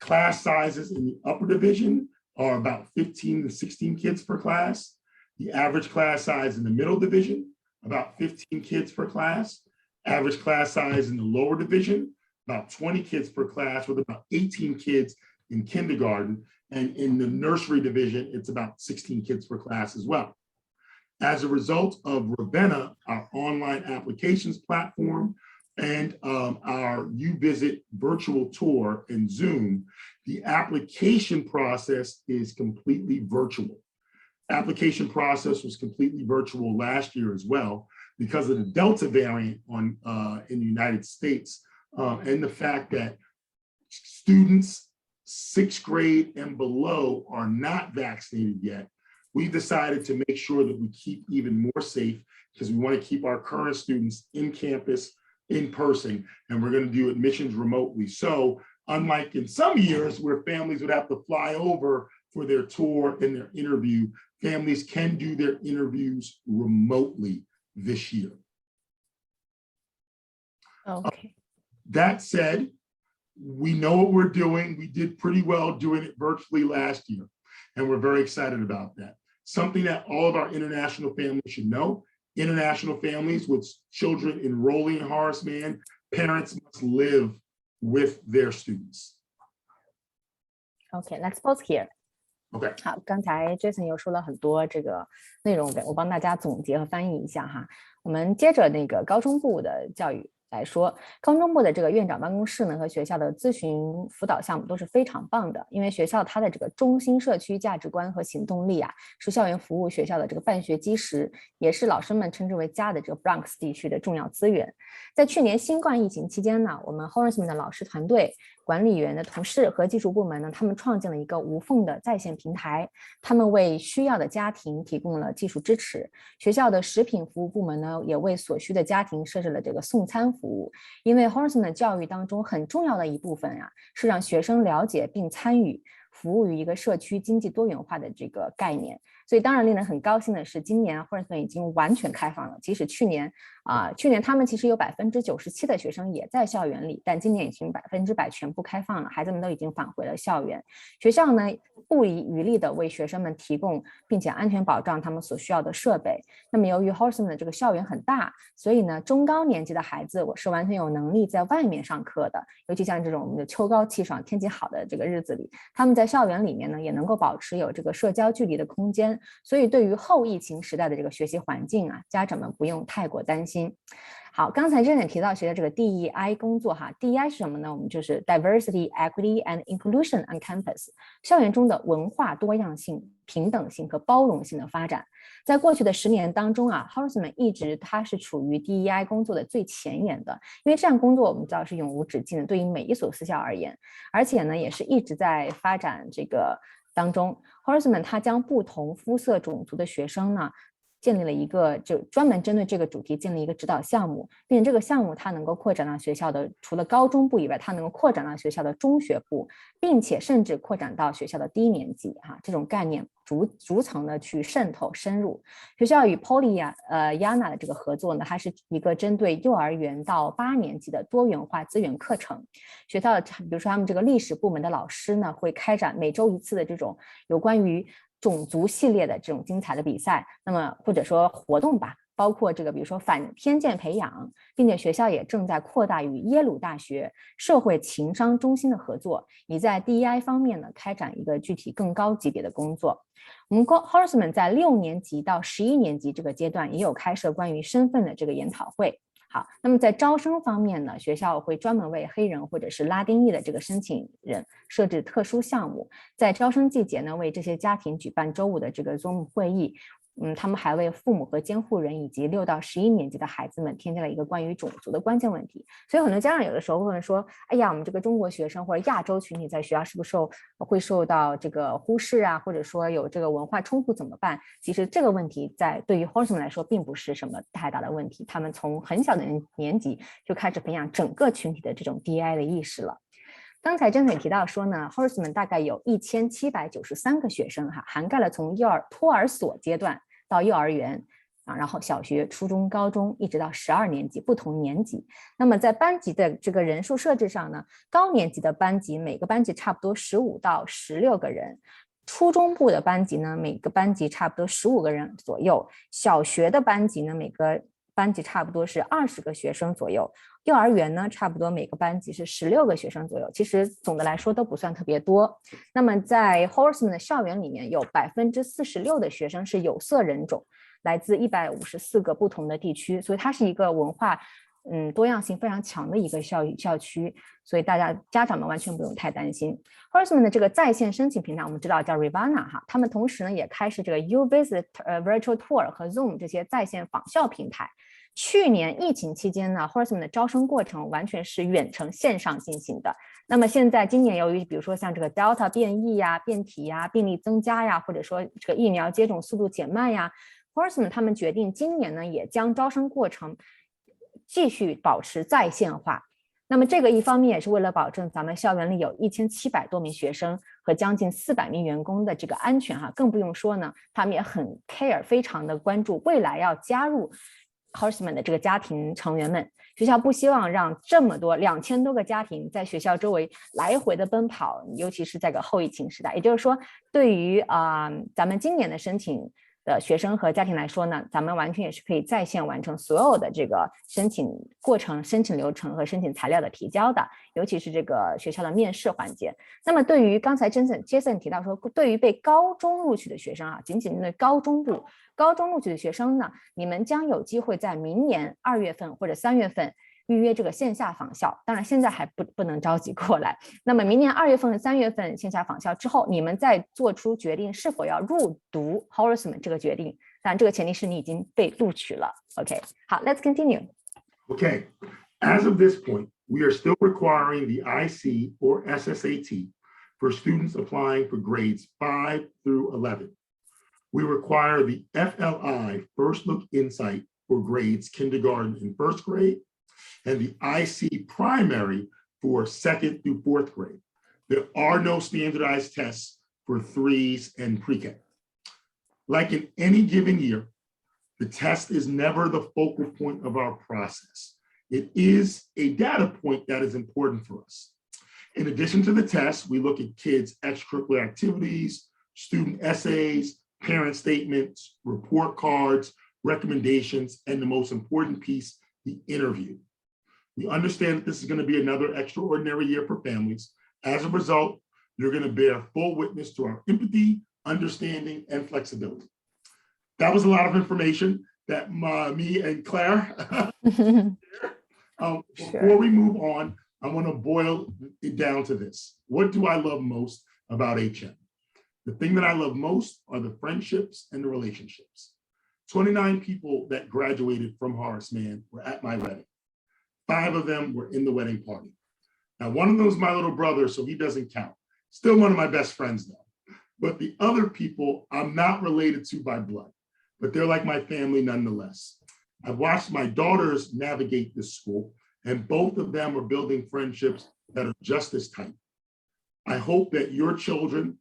Class sizes in the upper division are about 15 to 16 kids per class. The average class size in the middle division, about 15 kids per class. Average class size in the lower division, about 20 kids per class, with about 18 kids in kindergarten. And in the nursery division, it's about 16 kids per class as well. As a result of Ravenna, our online applications platform, and our UVisit virtual tour in Zoom, the application process is completely virtual. Application process was completely virtual last year as well because of the Delta variant in the United States and the fact that students 6th grade and below are not vaccinated yet. We decided to make sure that we keep even more safe because we want to keep our current students in campus, in person, and we're going to do admissions remotely. So unlike in some years where families would have to fly over for their tour and their interview, families can do their interviews remotely this year. Okay. That said, we know what we're doing. We did pretty well doing it virtually last year, and we're very excited about that. Something that all of our international families should know. International families with children enrolling in Horace Mann parents must live with their students. Okay, let's pause here. Okay. 好，刚才 Jason 又说了很多这个内容，我帮大家总结和翻译一下哈。我们接着那个高中部的教育来说，高中部的这个院长办公室呢和学校的咨询辅导项目都是非常棒的，因为学校它的这个中心社区价值观和行动力啊，是校园服务学校的这个办学基石，也是老师们称之为家的这个 Bronx 地区的重要资源。在去年新冠疫情期间呢，我们 Horace Mann 的老师团队、管理员的同事和技术部门呢，他们创建了一个无缝的在线平台，他们为需要的家庭提供了技术支持。学校的食品服务部门呢，也为所需的家庭设置了这个送餐服务。因为 Horace Mann 的教育当中很重要的一部分啊，是让学生了解并参与服务于一个社区经济多元化的这个概念。所以当然令人很高兴的是，今年 Horace Mann 已经完全开放了，即使去年他们其实有97%的学生也在校园里，但今年已经100%全部开放了，孩子们都已经返回了校园。学校呢不遗余力的为学生们提供并且安全保障他们所需要的设备。那么由于 Horace Mann 的这个校园很大，所以呢中高年级的孩子我是完全有能力在外面上课的，尤其像这种我们的秋高气爽天气好的这个日子里，他们在校园里面呢也能够保持有这个社交距离的空间。所以对于后疫情时代的这个学习环境啊，家长们不用太过担心。好，刚才Jason提到学的这个 DEI 工作哈 ，DEI 是什么呢？我们就是 Diversity, Equity and Inclusion on Campus， 校园中的文化多样性、平等性和包容性的发展。在过去的10年当中啊 ，Horace Mann 一直它是处于 DEI 工作的最前沿的，因为这项工作我们知道是永无止境的，对于每一所私校而言，而且呢也是一直在发展这个当中。Horace Mann 他将不同肤色种族的学生呢建立了一个就专门针对这个主题建立一个指导项目，并且这个项目它能够扩展到学校的除了高中部以外，它能够扩展到学校的中学部，并且甚至扩展到学校的低年级这种概念逐层的去渗透深入。学校与 Pollyanna 的这个合作呢，它是一个针对幼儿园到8年级的多元化资源课程。学校的比如说他们这个历史部门的老师呢，会开展每周1次的这种有关于种族系列的这种精彩的比赛，那么或者说活动吧，包括这个比如说反偏见培养，并且学校也正在扩大与耶鲁大学社会情商中心的合作，以在 DEI 方面呢开展一个具体更高级别的工作。我们 Horace Mann 在6年级到11年级这个阶段也有开设关于身份的这个研讨会。好，那么在招生方面呢，学校会专门为黑人或者是拉丁裔的这个申请人设置特殊项目，在招生季节呢，为这些家庭举办周5的这个 Zoom 会议。他们还为父母和监护人以及6到11年级的孩子们添加了一个关于种族的关键问题。所以很多家长有的时候会问说，哎呀，我们这个中国学生或者亚洲群体在学校是不是会受到这个忽视啊，或者说有这个文化冲突怎么办？其实这个问题对于 Horace Mann 来说并不是什么太大的问题，他们从很小的年级就开始培养整个群体的这种 DEI 的意识了。刚才真也提到说呢 ，Horace Mann 大概有1793个学生涵盖了从托儿所阶段到幼儿园然后小学、初中、高中一直到12年级不同年级。那么在班级的这个人数设置上呢，高年级的班级每个班级差不多15到16个人，初中部的班级呢每个班级差不多15个人左右，小学的班级呢每个班级差不多是20个学生左右，幼儿园呢差不多每个班级是16个学生左右，其实总的来说都不算特别多。那么在 Horace Mann 的校园里面有46%的学生是有色人种，来自154个不同的地区，所以它是一个文化多样性非常强的一个校区，所以家长们完全不用太担心。Horace Mann 的这个在线申请平台我们知道叫 Rivanna 他们同时呢也开设这个 UVisit Virtual Tour 和 Zoom 这些在线访校平台。去年疫情期间呢 Horace Mann 的招生过程完全是远程线上进行的。那么现在今年由于比如说像这个 Delta 变异变体病例增加或者说这个疫苗接种速度减慢Horace Mann 他们决定今年呢也将招生过程继续保持在线化。那么这个一方面也是为了保证咱们校园里有1700多名学生和将近400名员工的这个安全更不用说呢，他们也很 care 非常的关注未来要加入 Horace Mann 的这个家庭成员们。学校不希望让这么多2000多个家庭在学校周围来回的奔跑，尤其是在个后疫情时代。也就是说对于咱们今年的申请的学生和家庭来说呢，咱们完全也是可以在线完成所有的这个申请过程、申请流程和申请材料的提交的，尤其是这个学校的面试环节。那么对于刚才 Jason 提到说，对于被高中录取的学生啊，仅仅针对高中部录取的学生呢，你们将有机会在明年2月份或者3月份预约这个线下访校，当然现在还不能着急过来。那么明年2月份和3月份线下访校之后，你们再做出决定是否要入读 Horace Mann 这个决定。当然这个前提是你已经被录取了。OK， 好 ，Let's continue. Okay, as of this point, we are still requiring the IC or SSAT for students applying for grades 5 through 11. We require the FLI, First Look Insight, for grades kindergarten and first grade, and the IC primary for 2nd through 4th grade. There are no standardized tests for 3s and pre-K. Like in any given year, the test is never the focal point of our process. It is a data point that is important for us. In addition to the test, we look at kids' extracurricular activities, student essays, parent statements, report cards, recommendations, and the most important piece, the interview. We understand that this is going to be another extraordinary year for families. As a result, you're going to bear full witness to our empathy, understanding, and flexibility. That was a lot of information that me and Claire. Before we move on, I want to boil it down to this. What do I love most about HM? The thing that I love most are the friendships and the relationships. 29 people that graduated from Horace Mann were at my wedding. 5 of them were in the wedding party. Now, one of them is my little brother, so he doesn't count. Still one of my best friends though. But the other people I'm not related to by blood, but they're like my family nonetheless. I've watched my daughters navigate this school, and both of them are building friendships that are just as tight. I hope that your children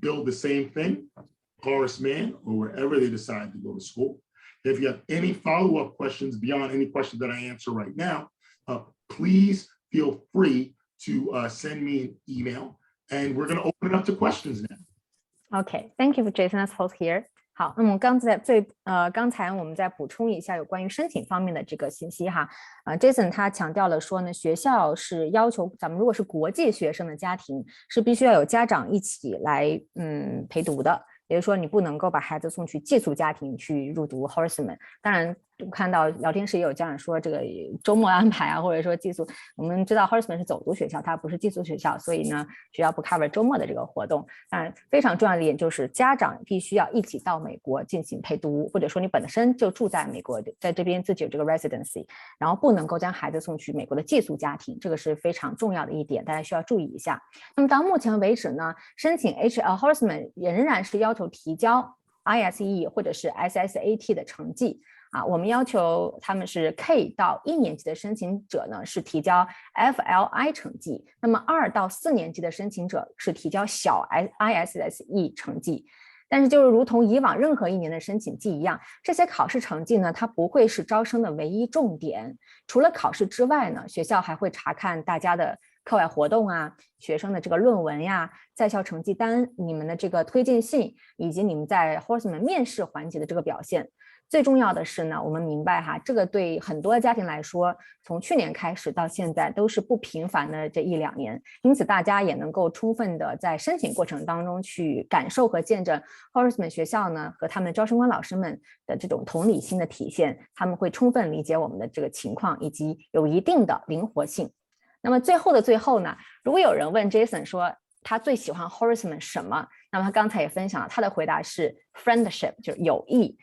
build the same thing, Horace Mann, or wherever they decide to go to school. If you have any follow-up questions beyond any question that I answer right now, please feel free to send me an email, and we're going to open it up to questions now. Okay, thank you for Jason. Let's pause here. 好，那么刚才我们再补充一下有关于申请方面的这个信息哈。Jason 他强调了说呢，学校是要求咱们如果是国际学生的家庭，是必须要有家长一起来陪读的。也就是说，你不能够把孩子送去寄宿家庭去入读 Horace Mann。当然，我看到聊天室也有家长说，这个周末安排啊，或者说寄宿。我们知道 Horace Mann 是走读学校，它不是寄宿学校，所以呢，学校不 cover 周末的这个活动。当然，非常重要的一点就是家长必须要一起到美国进行陪读，或者说你本身就住在美国，在这边自己有这个 residency， 然后不能够将孩子送去美国的寄宿家庭，这个是非常重要的一点，大家需要注意一下。那么到目前为止呢，申请 Horace Mann 仍然是要求提交 ISE 或者是 SSAT 的成绩。我们要求他们是 K 到1年级的申请者呢是提交 FLI 成绩，那么2到4年级的申请者是提交小 ISSE 成绩。但是就是如同以往任何一年的申请季一样，这些考试成绩呢，它不会是招生的唯一重点。除了考试之外呢，学校还会查看大家的课外活动啊，学生的这个论文呀、在校成绩单、你们的这个推荐信，以及你们在 Horace Mann 面试环节的这个表现。最重要的是呢，我们明白哈，这个对很多家庭来说，从去年开始到现在都是不平凡的这1-2年，因此大家也能够充分的在申请过程当中去感受和见证 Horace Mann 学校呢和他们的招生官老师们的这种同理心的体现，他们会充分理解我们的这个情况，以及有一定的灵活性。那么最后的最后呢，如果有人问 Jason 说他最喜欢 Horace Mann 什么，那么他刚才也分享了，他的回答是 friendship， 就是友谊。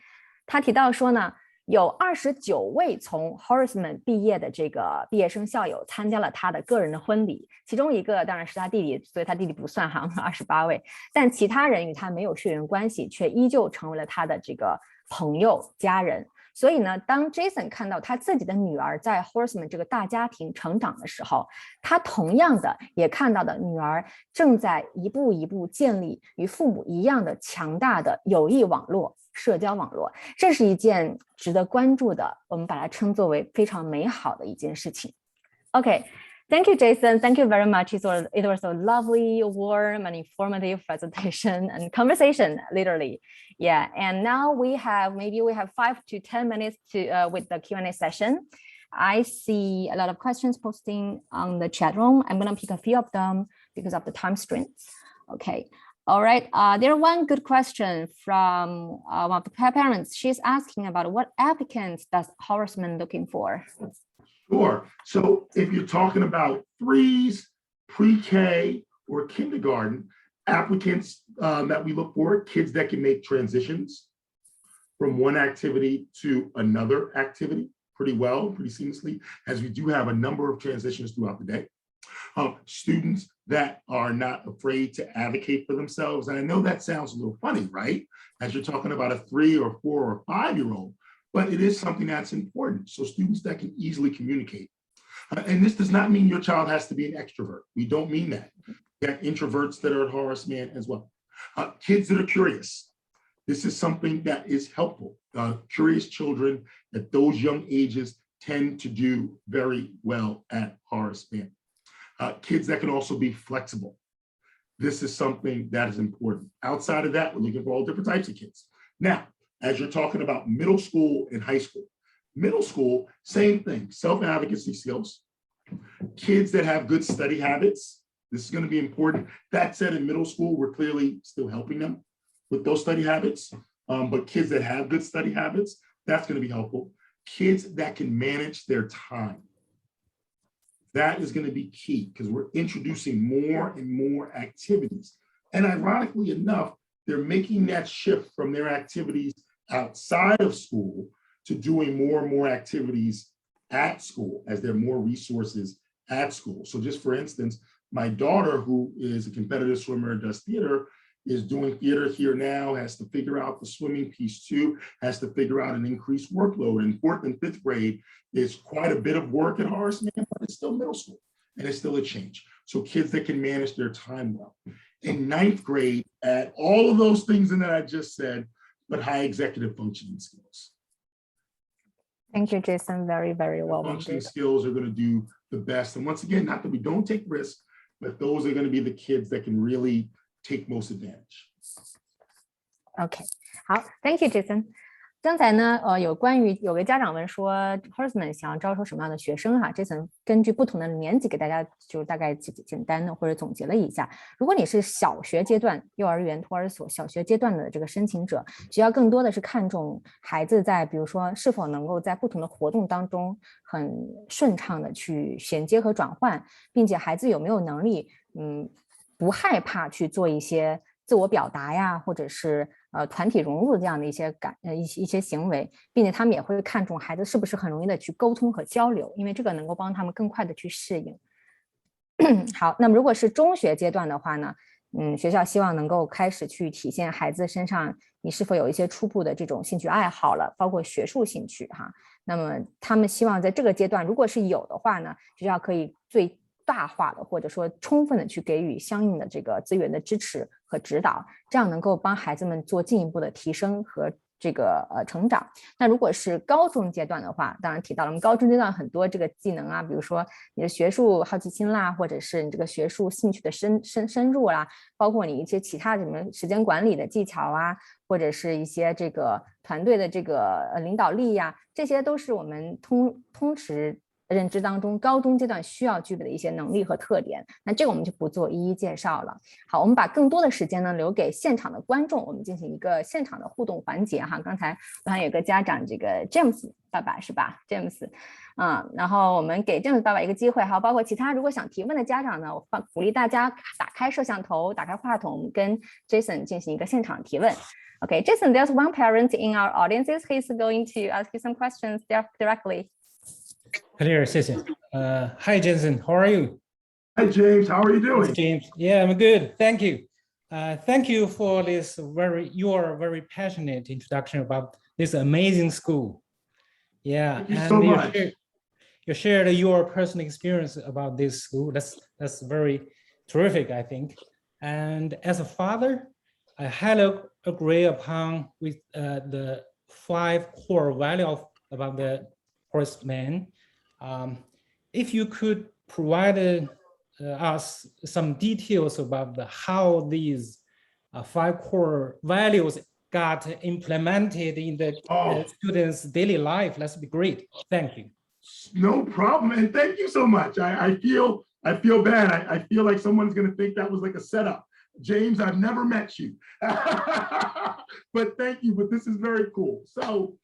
他提到说呢，有29位从 Horace Mann 毕业的这个毕业生校友参加了他的个人的婚礼，其中一个当然是他弟弟，所以他弟弟不算哈，28位，但其他人与他没有血缘关系，却依旧成为了他的这个朋友家人。所以呢，当 Jason 看到他自己的女儿在 Horace Mann 这个大家庭成长的时候，他同样的也看到的女儿正在一步一步建立与父母一样的强大的友谊网络、社交网络，这是一件值得关注的，我们把它称作为非常美好的一件事情。Okay, Thank you, Jason. Thank you very much. It was a lovely, warm, and informative presentation and conversation, literally. Yeah, and now we have 5 to 10 minutes to with the Q&A session. I see a lot of questions posting on the chat room. I'm gonna pick a few of them because of the time constraints. Okay. All right, there's one good question from one of the parents. She's asking about what applicants does Horace Mann looking for? Sure. So if you're talking about threes, pre-K, or kindergarten, applicants that we look for, kids that can make transitions from one activity to another activity pretty well, pretty seamlessly, as we do have a number of transitions throughout the day. Students that are not afraid to advocate for themselves. And I know that sounds a little funny, right? As you're talking about a 3 or 4 or 5-year-old, but it is something that's important. So students that can easily communicate. And this does not mean your child has to be an extrovert. We don't mean that. We have introverts that are at Horace Mann as well. Kids that are curious. This is something that is helpful. Curious children at those young ages tend to do very well at Horace Mann. Kids that can also be flexible. This is something that is important. Outside of that, we're looking for all different types of kids. Now, as you're talking about middle school and high school, middle school, same thing, self-advocacy skills, kids that have good study habits. This is going to be important. That said, in middle school, we're clearly still helping them with those study habits, but kids that have good study habits, that's going to be helpful. Kids that can manage their time. That is going to be key because we're introducing more and more activities. And ironically enough, they're making that shift from their activities outside of school to doing more and more activities at school as there are more resources at school. So just for instance, my daughter, who is a competitive swimmer and does theater, is doing theater here now, has to figure out the swimming piece too, has to figure out an increased workload. In 4th and 5th grade is quite a bit of work at Horace Mann, but it's still middle school and it's still a change. So kids that can manage their time well. In 9th grade, add all of those things in that I just said, but high executive functioning skills. Thank you, Jason. Very, very well. Functioning skills are going to do the best. And once again, not that we don't take risks, but those are going to be the kids that can really take most advantage. Okay, 好 ，Thank you, Jason. 刚才呢，有个家长问说 ，Horace Mann 想要招收什么样的学生哈？Jason 根据不同的年级给大家就大概简单的或者总结了一下。如果你是小学阶段幼儿园托儿所小学阶段的这个申请者，学校更多的是看重孩子在比如说是否能够在不同的活动当中很顺畅的去衔接和转换，并且孩子有没有能力不害怕去做一些自我表达呀，或者是团体融入这样的一些行为，并且他们也会看重孩子是不是很容易的去沟通和交流，因为这个能够帮他们更快的去适应。好，那么如果是中学阶段的话呢，学校希望能够开始去体现孩子身上你是否有一些初步的这种兴趣爱好了，包括学术兴趣哈。那么他们希望在这个阶段，如果是有的话呢，学校可以最大化的或者说充分的去给予相应的这个资源的支持和指导，这样能够帮孩子们做进一步的提升和这个成长。那如果是高中阶段的话，当然提到了我们高中阶段很多这个技能啊，比如说你的学术好奇心啦，或者是你这个学术兴趣的深入啦，包括你一些其他什么时间管理的技巧啊，或者是一些这个团队的这个领导力呀，这些都是我们通识认知当中高中阶段需要具备的一些能力和特点，那这个我们就不做一一介绍了。好，我们把更多的时间呢留给现场的观众，我们进行一个现场的互动环节哈。刚才我看有个家长这个 James 爸爸是吧 ？James， 然后我们给 James 爸爸一个机会，好，包括其他如果想提问的家长呢，我鼓励大家打开摄像头，打开话筒，跟 Jason 进行一个现场提问。Okay, Jason, there's one parent in our audiences. He's going to ask you some questions directly. Clear, 谢谢. Hi, Jensen. How are you? Hi, James. How are you doing? James. Yeah, I'm good. Thank you. Thank you for this your very passionate introduction about this amazing school. Yeah, Thank you so much. You shared your personal experience about this school. That's very terrific, I think. And as a father, I highly agree upon with the 5 core values about the Horace Mann. If you could provided us some details about how these 5 core values got implemented in the students' daily life. That's be great. Thank you. No problem, and thank you so much. I feel bad. I feel like someone's going to think that was like a setup. James, I've never met you, but thank you. But this is very cool. So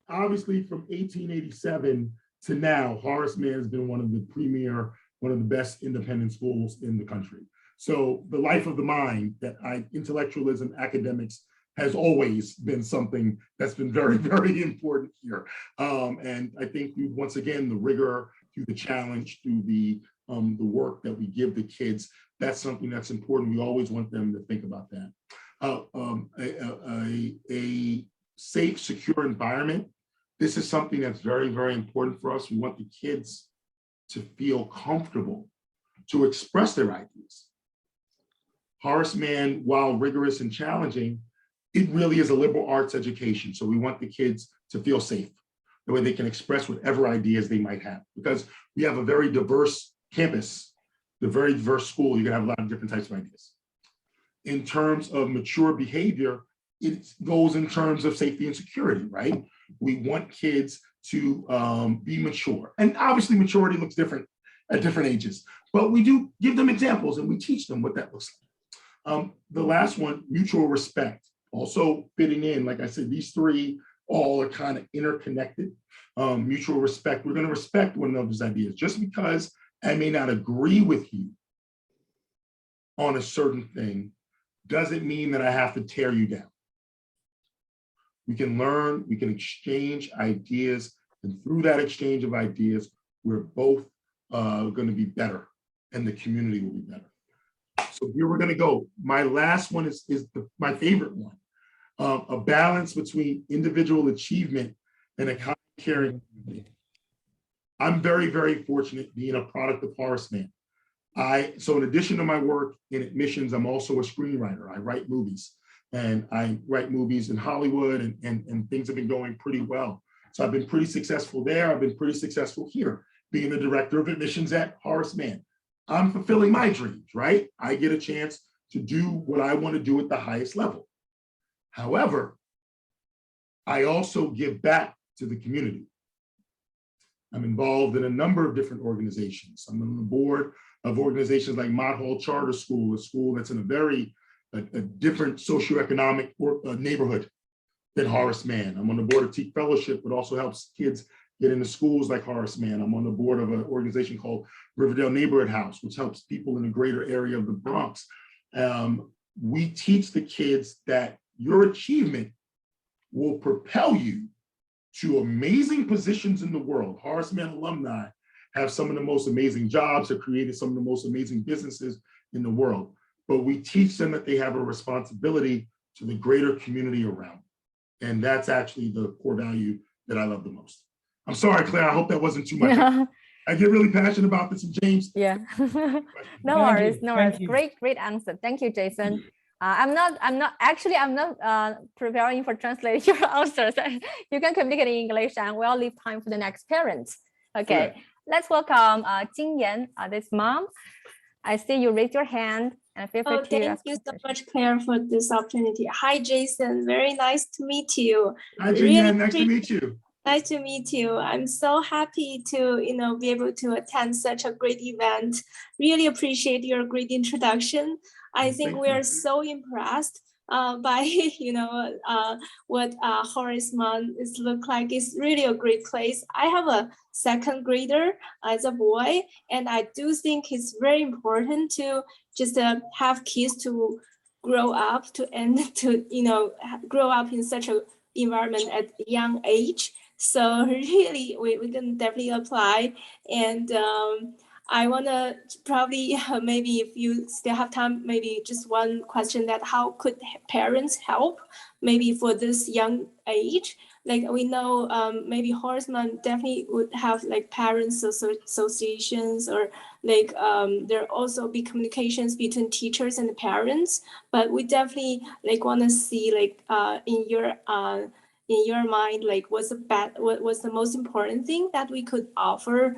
obviously from 1887 to now, Horace Mann has been one of the premier, one of the best independent schools in the country. So the life of the mind, intellectualism, academics has always been something that's been very, very important here. And I think once again, the rigor, through the challenge, through the work that we give the kids, that's something that's important. We always want them to think about that. A safe, secure environment. This is something that's very, very important for us. We want the kids to feel comfortable to express their ideas. Horace Mann, while rigorous and challenging, it really is a liberal arts education. So we want the kids to feel safe, the way they can express whatever ideas they might have, because we have a very diverse campus, the very diverse school. You're gonna have a lot of different types of ideas. In terms of mature behavior, it goes in terms of safety and security, right? We want kids to be mature. And obviously maturity looks different at different ages, but we do give them examples and we teach them what that looks like. The last one, mutual respect. Also fitting in, like I said, these 3 all are kind of interconnected. Mutual respect, we're gonna respect one another's ideas. Just because I may not agree with you on a certain thing doesn't mean that I have to tear you down. We can learn, we can exchange ideas, and through that exchange of ideas, we're both gonna be better and the community will be better. So here we're gonna go. My last one is my favorite one. A balance between individual achievement and a common caring community. I'm very, very fortunate being a product of Horace Mann. So in addition to my work in admissions, I'm also a screenwriter. I write movies, and I write movies in Hollywood, and things have been going pretty well. So I've been pretty successful there. I've been pretty successful here, being the director of admissions at Horace Mann. I'm fulfilling my dreams, right? I get a chance to do what I want to do at the highest level. However, I also give back to the community. I'm involved in a number of different organizations. I'm on the board of organizations like Mott Hall Charter School, a school that's in a different socioeconomic neighborhood than Horace Mann. I'm on the board of Teak Fellowship, which also helps kids get into schools like Horace Mann. I'm on the board of an organization called Riverdale Neighborhood House, which helps people in a greater area of the Bronx. We teach the kids that your achievement will propel you to amazing positions in the world. Horace Mann alumni have some of the most amazing jobs, have created some of the most amazing businesses in the world. But we teach them that they have a responsibility to the greater community around. And that's actually the core value that I love the most. I'm sorry, Claire, I hope that wasn't too much. I get really passionate about this, and James. Yeah. No worries, no worries. Great answer. Thank you, Jason. I'm not preparing for translating your answers. You can communicate in English, and we'll leave time for the next parents. Okay, yeah. Let's welcome Jing Yan, this mom. I see you raise your hand, and feel free to thank you so much, Claire, for this opportunity. Hi, Jason. Very nice to meet you. Hi, Jing Yan. Nice to meet you. Nice to meet you. I'm so happy to, be able to attend such a great event. Really appreciate your great introduction. I think we are so impressed by, what Horace Mann is look like. It's really a great place. I have a second grader as a boy, and I do think it's very important to just have kids to grow up grow up in such an environment at a young age. So really, we can definitely apply. And I want to probably, maybe if you still have time, maybe just one question, that how could parents help maybe for this young age? Like we know maybe Horace Mann definitely would have like parents associations, or like there also be communications between teachers and the parents, but we definitely like want to see like in your in your mind, like what was the most important thing that we could offer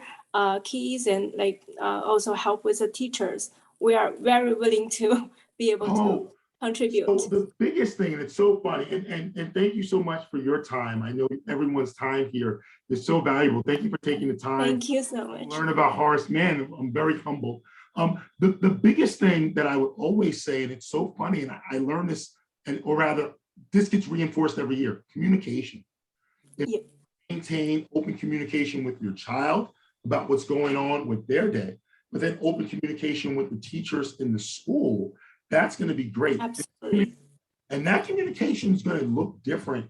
kids and like also help with the teachers. We are very willing to be able to contribute. So the biggest thing, and it's so funny, and thank you so much for your time. I know everyone's time here is so valuable. Thank you for taking the time. Thank you so much. To learn about Horace Mann. I'm very humbled. The biggest thing that I would always say, and it's so funny, and I learned this, or rather, this gets reinforced every year, communication. If you maintain open communication with your child about what's going on with their day, but then open communication with the teachers in the school, that's going to be great. Absolutely. And that communication is going to look different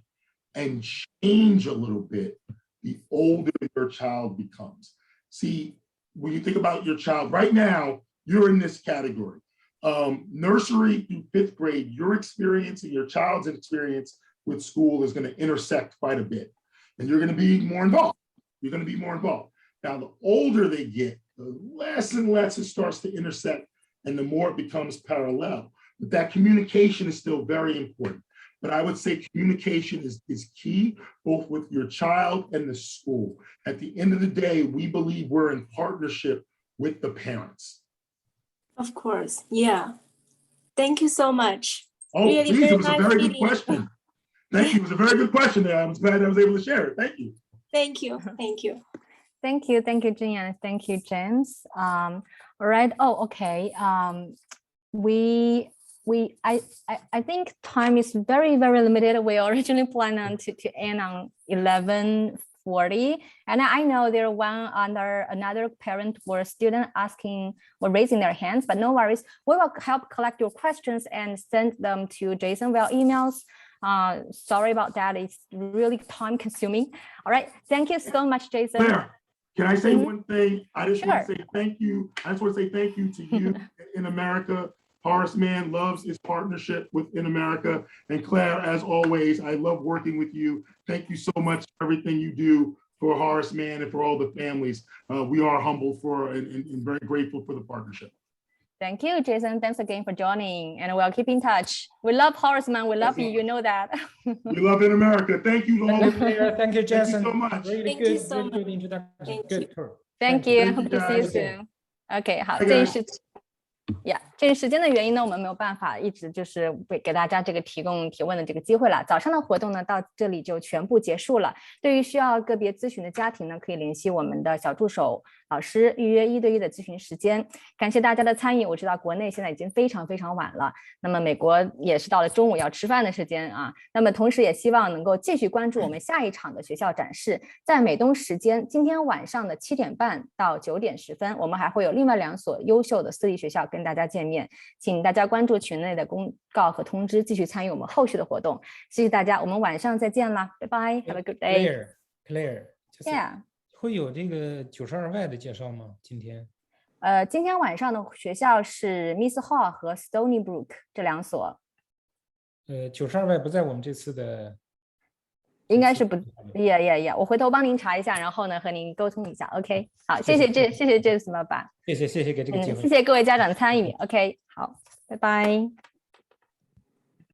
and change a little bit the older your child becomes. See, when you think about your child right now, you're in this category. Nursery through 5th grade, your experience and your child's experience with school is going to intersect quite a bit. And you're going to be more involved. You're going to be more involved. Now, the older they get, the less and less it starts to intersect and the more it becomes parallel. But that communication is still very important. But I would say communication is key, both with your child and the school. At the end of the day, we believe we're in partnership with the parents. Of course, yeah. Thank you so much. Oh, really, please, it was nice a very meeting good question. Thank you, it was a very good question there. I was glad I was able to share it. Thank you. Thank you, thank you. Thank you, Jin, and thank you, James. All right. Oh, okay. I think time is very, very limited. We originally planned on to end on 11:40, and I know there another parent or student raising their hands, but no worries. We will help collect your questions and send them to Jason via emails. Sorry about that. It's really time consuming. All right. Thank you so much, Jason. Claire, can I say one thing? I just want to say thank you. I just want to say thank you to you InAmerica. Horace Mann loves his partnership with InAmerica. And Claire, as always, I love working with you. Thank you so much for everything you do for Horace Mann and for all the families. We are humbled and very grateful for the partnership. Thank you, Jason. Thanks again for joining, and we'll keep in touch. We love Horace Mann. We love you. You know that. We love InAmerica. Thank you, Lola. Thank you, Jason. Thank you so much. Really good introduction. Good. Thank you. Hope to see you soon. OK， 好，这是时间的原因呢，我们没有办法一直就是给大家这个提供提问的这个机会了。早上的活动呢，到这里就全部结束了。对于需要个别咨询的家庭呢，可以联系我们的小助手老师预约1对1的咨询时间。感谢大家的参与。我知道国内现在已经非常非常晚了，那么美国也是到了中午要吃饭的时间啊。那么同时也希望能够继续关注我们下一场的学校展示，在美东时间今天晚上的7点半到9点10分，我们还会有另外2所优秀的私立学校跟大家见面，请大家关注群内的公告和通知，继续参与我们后续的活动。谢谢大家，我们晚上再见啦，拜拜 ，Have a good day。Claire， Yeah， 会有这个92Y的介绍吗？今天？今天晚上的学校是 Miss Hall 和 Stony Brook 这2所。92Y 不在我们这次的。应该是不，我回头帮您查一下，然后呢和您沟通一下。OK， 好，谢谢 James 爸爸，谢谢给这个机会，谢谢各位家长的参与。OK， 好，拜拜。